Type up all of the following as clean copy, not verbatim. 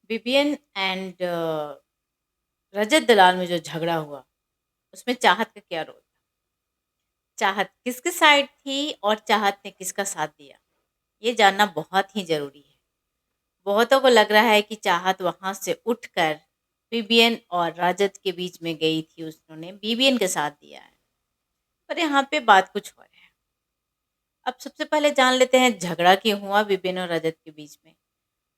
विपियन and रजत दलाल में जो झगड़ा हुआ, उसमें चाहत का क्या रोल था? चाहत किसकी साइड थी और चाहत ने किसका साथ दिया? ये जानना बहुत ही ज़रूरी है। बहुतों को लग रहा है कि चाहत वहाँ से उठकर विपियन और रजत के बीच में गई थी, उसने विपियन के साथ दिया है। पर यहाँ पे बात कुछ और है। अब सबसे पहले जान लेते हैं झगड़ा क्यों हुआ विपिन और रजत के बीच में।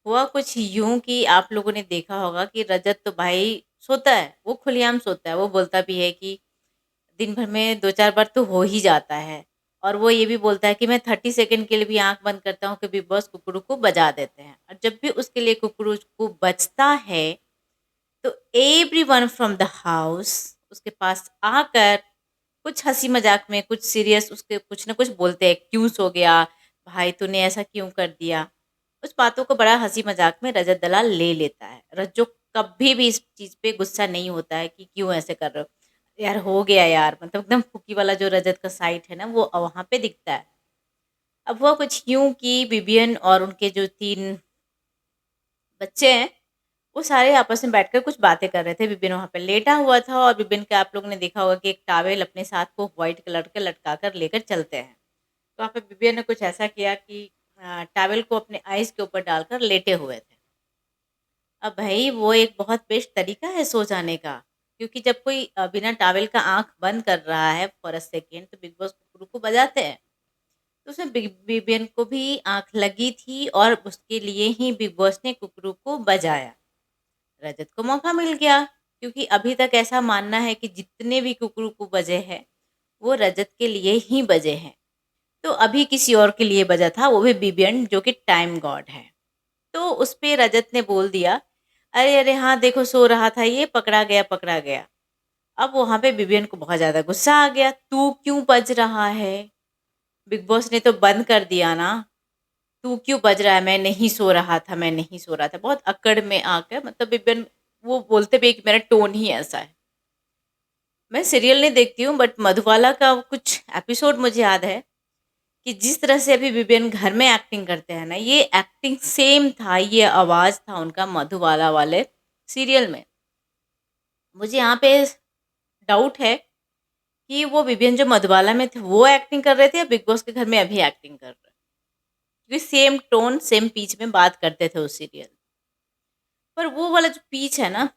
हुआ कुछ यूं कि आप लोगों ने देखा होगा कि रजत तो भाई सोता है, वो खुलेआम सोता है, वो बोलता भी है कि दिन भर में 2-4 बार तो हो ही जाता है। और वो ये भी बोलता है कि मैं 30 सेकंड के लिए भी आँख बंद करता हूँ कि बिग बॉस कुकड़ू को बजा देते हैं। और जब भी उसके लिए कुकड़ू को बजता है, तो एवरीवन फ्रॉम द हाउस उसके पास आकर कुछ हँसी मज़ाक में, कुछ सीरियस उसके कुछ ना कुछ बोलते हैं, "क्यूँ सो गया? भाई तूने ऐसा क्यों कर दिया?" उस बातों को बड़ा हँसी मज़ाक में रजत दलाल ले लेता है। रज्जो कभी भी इस चीज़ पे गुस्सा नहीं होता है कि क्यों ऐसे कर रहे हो? यार हो गया यार, मतलब एकदम फुकी वाला जो रजत का साइड है ना, वो वहाँ पे दिखता है। अब हुआ कुछ यूँ कि विवियन और उनके जो 3 बच्चे हैं, वो सारे आपस में बैठकर कुछ बातें कर रहे थे। विपिन वहाँ पे लेटा हुआ था और विपिन का आप लोगों ने देखा होगा कि एक टॉवेल अपने साथ को व्हाइट कलर के लटका कर लेकर चलते हैं। तो वहाँ पे विपिन ने कुछ ऐसा किया कि टॉवेल को अपने आइज़ के ऊपर डालकर लेटे हुए थे। अब भई वो एक बहुत बेस्ट तरीका है सो जाने का, क्योंकि जब कोई बिना टॉवेल का आँख बंद कर रहा है फॉर अ सेकंड तो बिग बॉस कुकरू को बजाते हैं। तो उसमें विपिन को भी आँख लगी थी और उसके लिए ही बिग बॉस ने कुकरू को बजाया। रजत को मौका मिल गया, क्योंकि अभी तक ऐसा मानना है कि जितने भी कुकरू को बजे हैं, वो रजत के लिए ही बजे हैं। तो अभी किसी और के लिए बजा था, वो भी विवियन जो कि टाइम गॉड है। तो उस पे रजत ने बोल दिया, "अरे, अरे! हाँ, देखो सो रहा था ये, पकड़ा गया, पकड़ा गया।" अब वहाँ पे विवियन को बहुत ज़्यादा गुस्सा आ गया, "तू क्यों बज रहा है? बिग बॉस ने तो बंद कर दिया ना, तू क्यों बज रहा है? मैं नहीं सो रहा था, मैं नहीं सो रहा था।" बहुत अकड़ में आकर मतलब विवियन वो बोलते भी है कि मेरा टोन ही ऐसा है। मैं सीरियल नहीं देखती हूँ बट मधुबाला का कुछ एपिसोड मुझे याद है कि जिस तरह से अभी विपिन घर में एक्टिंग करते हैं ना, ये एक्टिंग सेम था, ये आवाज़ था उनका मधुबाला वाले सीरियल में। मुझे यहाँ पे डाउट है कि वो विपिन जो मधुबाला में थे, वो एक्टिंग कर रहे थे या बिग बॉस के घर में अभी एक्टिंग कर रहे हैं? क्योंकि सेम टोन, सेम पिच में बात करते थे उस सीरियल। पर वो वाला जो पिच है ना,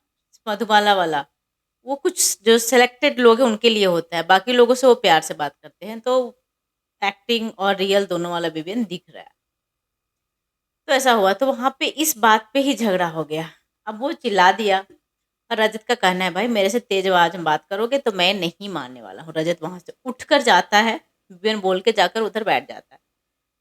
मधुबाला वाला, वो कुछ जो सिलेक्टेड लोग हैं उनके लिए होता है, बाकी लोगों से वो प्यार से बात करते हैं, तो एक्टिंग और रियल दोनों वाला विपिन दिख रहा है। तो ऐसा हुआ, तो वहाँ पे इस बात पे ही झगड़ा हो गया। अब वो चिल्ला दिया और रजत का कहना है, भाई मेरे से तेज़ आवाज़ में बात करोगे तो मैं नहीं मानने वाला हूँ। रजत वहाँ से उठकर जाता है, विपिन बोल के जाकर उधर बैठ जाता है।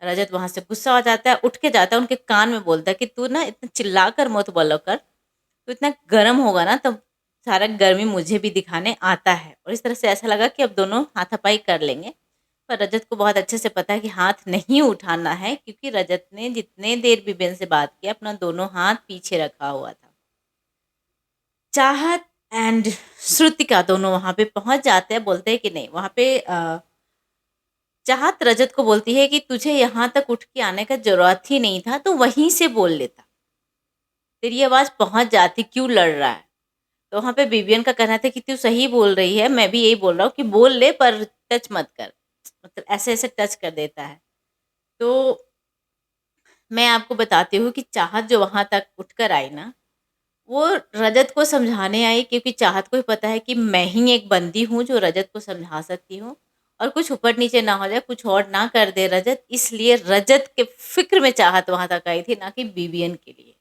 रजत वहाँ से गुस्सा हो जाता है, उठ के जाता है, उनके कान में बोलता है कि तू ना इतना चिल्ला कर मत बोला कर, तू इतना गर्म होगा ना तब सारा गर्मी मुझे भी दिखाने आता है। और इस तरह से ऐसा लगा कि अब दोनों हाथापाई कर लेंगे। पर रजत को बहुत अच्छे से पता है कि हाथ नहीं उठाना है, क्योंकि रजत ने जितने देर विपिन से बात की अपना दोनों हाथ पीछे रखा हुआ था। चाहत एंड श्रुतिका दोनों वहां पे पहुंच जाते हैं, बोलते हैं कि नहीं वहां पे चाहत रजत को बोलती है कि तुझे यहाँ तक उठ के आने का जरूरत ही नहीं था, तो वहीं से बोल लेता, तेरी आवाज पहुंच जाती, क्यों लड़ रहा है? तो वहां पे विवियन का कहना था कि तू सही बोल रही है, मैं भी यही बोल रहा हूँ कि बोल ले पर टच मत कर, मतलब ऐसे ऐसे टच कर देता है। तो मैं आपको बताती हूँ कि चाहत जो वहाँ तक उठकर आई ना, वो रजत को समझाने आई, क्योंकि चाहत को भी पता है कि मैं ही एक बंदी हूँ जो रजत को समझा सकती हूँ और कुछ ऊपर-नीचे ना हो जाए, कुछ और ना कर दे रजत, इसलिए रजत के फ़िक्र में चाहत वहाँ तक आई थी, ना कि विवियन के लिए।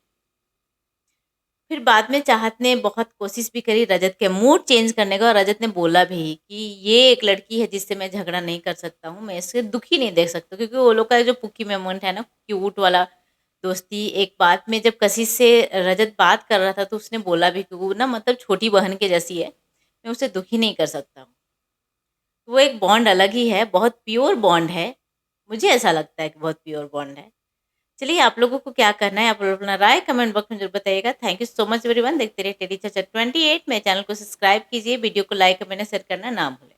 फिर बाद में चाहत ने बहुत कोशिश भी करी रजत के मूड चेंज करने का, और रजत ने बोला भी कि ये एक लड़की है जिससे मैं झगड़ा नहीं कर सकता हूँ, मैं इससे दुखी नहीं देख सकता, क्योंकि वो लोग का जो पुक्की मोमेंट है ना, क्यूट वाला दोस्ती, एक बात में जब कशिश से रजत बात कर रहा था तो उसने बोला भी कि वो ना मतलब छोटी बहन के जैसी है, मैं उसे दुखी नहीं कर सकता हूँ। वो एक बॉन्ड अलग ही है, बहुत प्योर बॉन्ड है, मुझे ऐसा लगता है कि बहुत प्योर बॉन्ड है। चलिए आप लोगों को क्या करना है, आप लोग अपना राय कमेंट बॉक्स में ज़रूर बताइएगा। Thank you so much everyone. देखते रहिए टेली चर्चा 28। मेरे चैनल को सब्सक्राइब कीजिए, वीडियो को लाइक कमेंट शेयर करना ना भूलें।